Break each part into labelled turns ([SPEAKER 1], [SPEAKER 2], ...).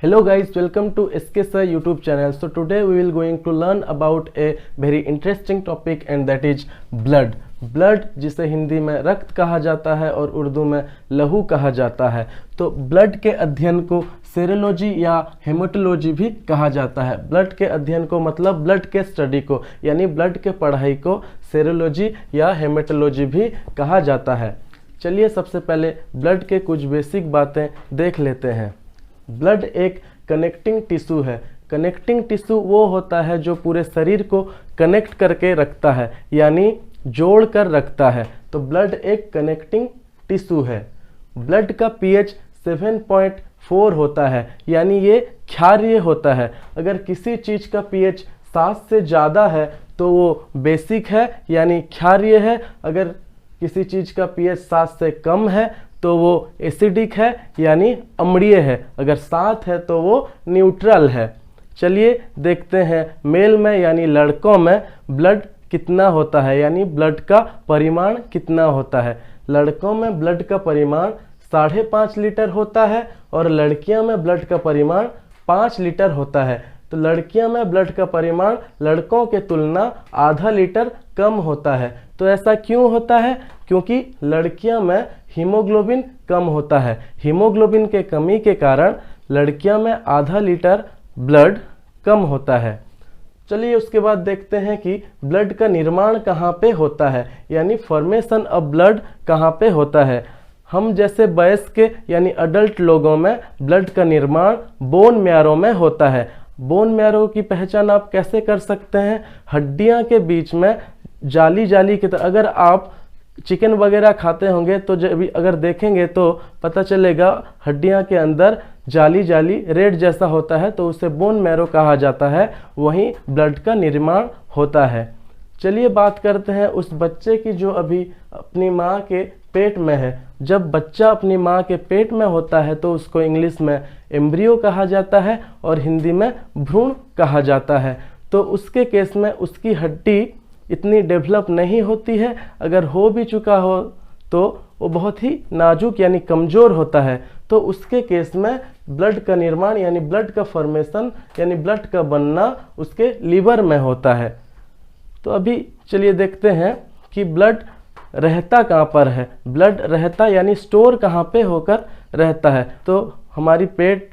[SPEAKER 1] Hello guys, welcome to SK Sir YouTube channel. So today we will going to learn about a very interesting topic and that is blood. Blood जिसे हिंदी में रक्त कहा जाता है और उर्दू में लहू कहा जाता है। तो ब्लड के अध्ययन को सेरोलॉजी या हेमेटोलॉजी भी कहा जाता है। ब्लड के अध्ययन को मतलब ब्लड के स्टडी को यानी ब्लड के पढ़ाई को सेरोलॉजी या हेमेटोलॉजी भी कहा जाता है। चलिए सबसे पहले ब्लड के कुछ बेसिक बातें देख लेते हैं। ब्लड एक कनेक्टिंग टिश्यू है। कनेक्टिंग टिश्यू वो होता है जो पूरे शरीर को कनेक्ट करके रखता है यानी जोड़ कर रखता है। तो ब्लड एक कनेक्टिंग टिश्यू है। ब्लड का पीएच 7.4 होता है यानी ये क्षारीय होता है। अगर किसी चीज़ का पीएच 7 से ज़्यादा है तो वो बेसिक है यानी क्षारीय है। अगर किसी चीज़ का पीएच 7 से कम है तो वो एसिडिक है यानी अम्लीय है। अगर 7 है तो वो न्यूट्रल है। चलिए देखते हैं मेल में यानी लड़कों में ब्लड कितना होता है यानी ब्लड का परिमाण कितना होता है। लड़कों में ब्लड का परिमाण 5.5 लीटर होता है और लड़कियों में ब्लड का परिमाण 5 लीटर होता है। तो लड़कियों में ब्लड का परिमाण लड़कों के तुलना आधा लीटर कम होता है। तो ऐसा क्यों होता है? क्योंकि लड़कियों में हीमोग्लोबिन कम होता है। हीमोग्लोबिन के कमी के कारण लड़कियों में आधा लीटर ब्लड कम होता है। चलिए उसके बाद देखते हैं कि ब्लड का निर्माण कहाँ पे होता है यानी फॉर्मेशन ऑफ ब्लड कहाँ पे होता है। हम जैसे वयस्क यानी अडल्ट लोगों में ब्लड का निर्माण बोन मैरो में होता है। बोन मैरो की पहचान आप कैसे कर सकते हैं? हड्डियां के बीच में जाली जाली की तरह, अगर आप चिकन वगैरह खाते होंगे तो जब अगर देखेंगे तो पता चलेगा हड्डियां के अंदर जाली जाली रेड जैसा होता है, तो उसे बोन मैरो कहा जाता है। वहीं ब्लड का निर्माण होता है। चलिए बात करते हैं उस बच्चे की जो अभी अपनी माँ के पेट में है। जब बच्चा अपनी माँ के पेट में होता है तो उसको इंग्लिश में एम्ब्रियो कहा जाता है और हिंदी में भ्रूण कहा जाता है। तो उसके केस में उसकी हड्डी इतनी डेवलप नहीं होती है। अगर हो भी चुका हो तो वो बहुत ही नाजुक यानी कमज़ोर होता है। तो उसके केस में ब्लड का निर्माण यानी ब्लड का फॉर्मेशन यानी ब्लड का बनना उसके लीवर में होता है। तो अभी चलिए देखते हैं कि ब्लड रहता कहाँ पर है। ब्लड रहता यानी स्टोर कहाँ पे होकर रहता है। तो हमारी पेट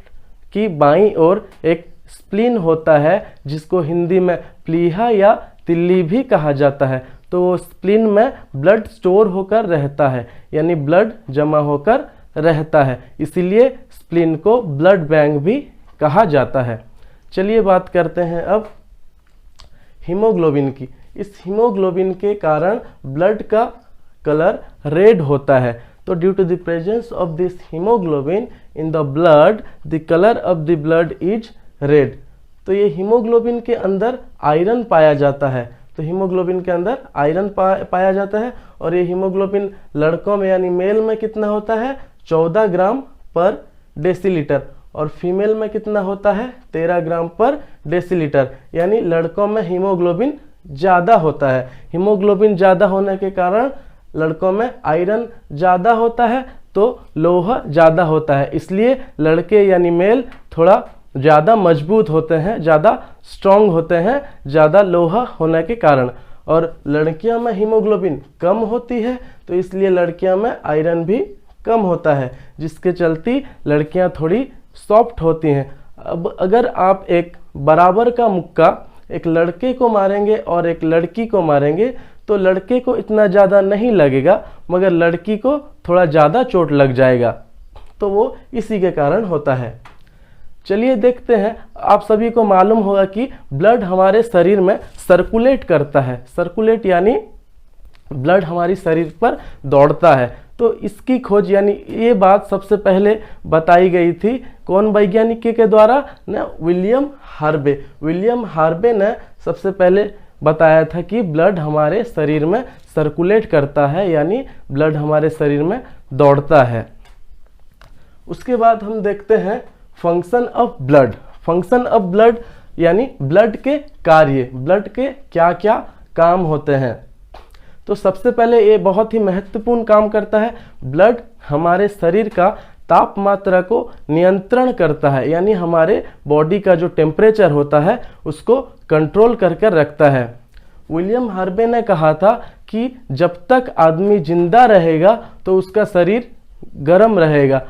[SPEAKER 1] की बाईं ओर एक स्प्लीन होता है जिसको हिंदी में प्लीहा या तिल्ली भी कहा जाता है। तो वो स्प्लीन में ब्लड स्टोर होकर रहता है यानी ब्लड जमा होकर रहता है। इसीलिए स्प्लीन को ब्लड बैंक भी कहा जाता है। चलिए बात करते हैं अब हीमोग्लोबिन की। इस हीमोग्लोबिन के कारण ब्लड का कलर रेड होता है। तो due to the presence of this haemoglobin in the blood the colour of the blood is red. तो ये हीमोग्लोबिन के अंदर आयरन पाया जाता है। तो हीमोग्लोबिन के अंदर आयरन पाया जाता है और ये हीमोग्लोबिन लड़कों में यानी मेल में कितना होता है? 14 ग्राम पर डेसीलीटर और फीमेल में कितना होता है? 13 ग्राम पर डेसीलीटर। यानी लड़कों में हीमोग्लोबिन ज़्यादा होता है। हीमोग्लोबिन ज़्यादा होने के कारण लड़कों में आयरन ज़्यादा होता है तो लोहा ज़्यादा होता है। इसलिए लड़के यानी मेल थोड़ा ज़्यादा मजबूत होते हैं, ज़्यादा स्ट्रॉन्ग होते हैं, ज़्यादा लोहा होने के कारण। और लड़कियों में हीमोग्लोबिन कम होती है तो इसलिए लड़कियों में आयरन भी कम होता है, जिसके चलती लड़कियां थोड़ी सॉफ्ट होती हैं। अब अगर आप एक बराबर का मुक्का एक लड़के को मारेंगे और एक लड़की को मारेंगे तो लड़के को इतना ज़्यादा नहीं लगेगा मगर लड़की को थोड़ा ज़्यादा चोट लग जाएगा। तो वो इसी के कारण होता है। चलिए देखते हैं। आप सभी को मालूम होगा कि ब्लड हमारे शरीर में सर्कुलेट करता है। सर्कुलेट यानी ब्लड हमारी शरीर पर दौड़ता है। तो इसकी खोज यानी ये बात सबसे पहले बताई गई थी कौन वैज्ञानिक के द्वारा? ना विलियम हार्वे। विलियम हार्वे ने सबसे पहले बताया था कि ब्लड हमारे शरीर में सर्कुलेट करता है यानी ब्लड हमारे शरीर में दौड़ता है। उसके बाद हम देखते हैं function of blood. Function of blood यानी ब्लड के कार्य, ब्लड के क्या क्या काम होते हैं। तो सबसे पहले ये बहुत ही महत्वपूर्ण काम करता है। ब्लड हमारे शरीर का तापमात्रा को नियंत्रण करता है, यानी हमारे बॉडी का जो टेम्परेचर होता है उसको कंट्रोल करके रखता है। विलियम हार्वे ने कहा था कि जब तक आदमी जिंदा रहेगा तो उसका शरीर गर्म रहेगा,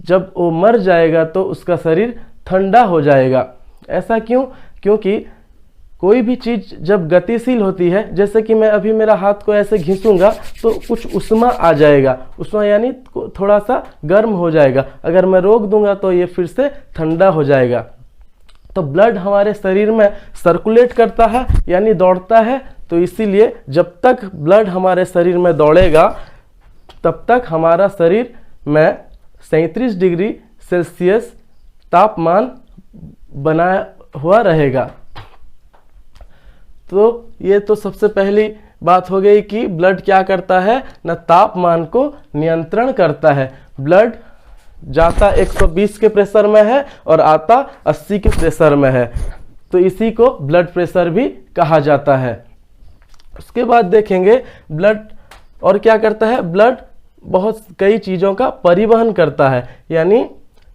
[SPEAKER 1] जब वो मर जाएगा तो उसका शरीर ठंडा हो जाएगा। ऐसा क्यों? क्योंकि कोई भी चीज़ जब गतिशील होती है, जैसे कि मैं अभी मेरा हाथ को ऐसे घिसूंगा तो कुछ उष्मा आ जाएगा, उष्मा यानी थोड़ा सा गर्म हो जाएगा। अगर मैं रोक दूंगा तो ये फिर से ठंडा हो जाएगा। तो ब्लड हमारे शरीर में सर्कुलेट करता है, यानी दौड़ता है। तो इसीलिए जब तक ब्लड हमारे शरीर में दौड़ेगा तब तक हमारा शरीर में 37 डिग्री सेल्सियस तापमान बना हुआ रहेगा। तो ये तो सबसे पहली बात हो गई कि ब्लड क्या करता है ना, तापमान को नियंत्रण करता है। ब्लड जाता 120 के प्रेशर में है और आता 80 के प्रेशर में है, तो इसी को ब्लड प्रेशर भी कहा जाता है। उसके बाद देखेंगे ब्लड और क्या करता है। ब्लड बहुत कई चीज़ों का परिवहन करता है, यानी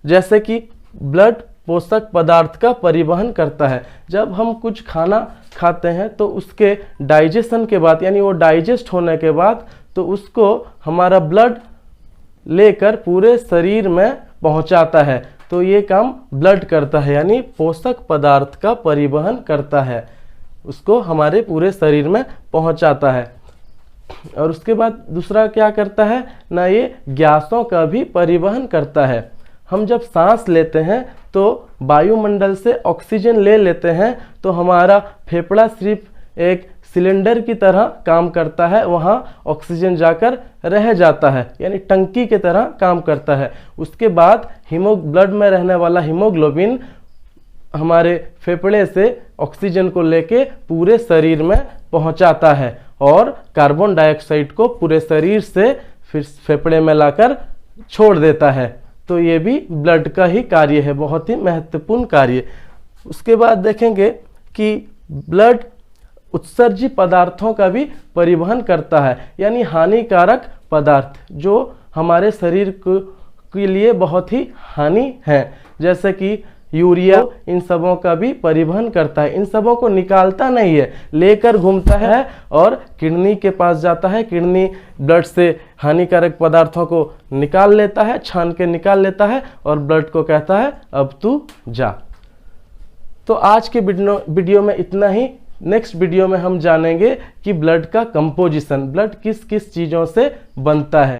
[SPEAKER 1] जैसे कि ब्लड पोषक पदार्थ का परिवहन करता है। जब हम कुछ खाना खाते हैं तो उसके डाइजेशन के बाद, यानी वो डाइजेस्ट होने के बाद, तो उसको हमारा ब्लड लेकर पूरे शरीर में पहुंचाता है। तो ये काम ब्लड करता है, यानी पोषक पदार्थ का परिवहन करता है, उसको हमारे पूरे शरीर में पहुंचाता है। और उसके बाद दूसरा क्या करता है ना, ये गैसों का भी परिवहन करता है। हम जब सांस लेते हैं तो वायुमंडल से ऑक्सीजन ले लेते हैं, तो हमारा फेफड़ा सिर्फ एक सिलेंडर की तरह काम करता है, वहाँ ऑक्सीजन जाकर रह जाता है, यानी टंकी की तरह काम करता है। उसके बाद ब्लड में रहने वाला हीमोग्लोबिन हमारे फेफड़े से ऑक्सीजन को लेके पूरे शरीर में पहुंचाता है और कार्बन डाइऑक्साइड को पूरे शरीर से फिर फेफड़े में लाकर छोड़ देता है। तो ये भी ब्लड का ही कार्य है, बहुत ही महत्वपूर्ण कार्य। उसके बाद देखेंगे कि ब्लड उत्सर्जी पदार्थों का भी परिवहन करता है, यानी हानिकारक पदार्थ जो हमारे शरीर के लिए बहुत ही हानि है, जैसे कि यूरिया, इन सबों का भी परिवहन करता है। इन सबों को निकालता नहीं है, लेकर घूमता है और किडनी के पास जाता है। किडनी ब्लड से हानिकारक पदार्थों को निकाल लेता है, छान के निकाल लेता है और ब्लड को कहता है अब तू जा। तो आज के वीडियो में इतना ही। नेक्स्ट वीडियो में हम जानेंगे कि ब्लड का कंपोजिशन, ब्लड किस किस चीज़ों से बनता है।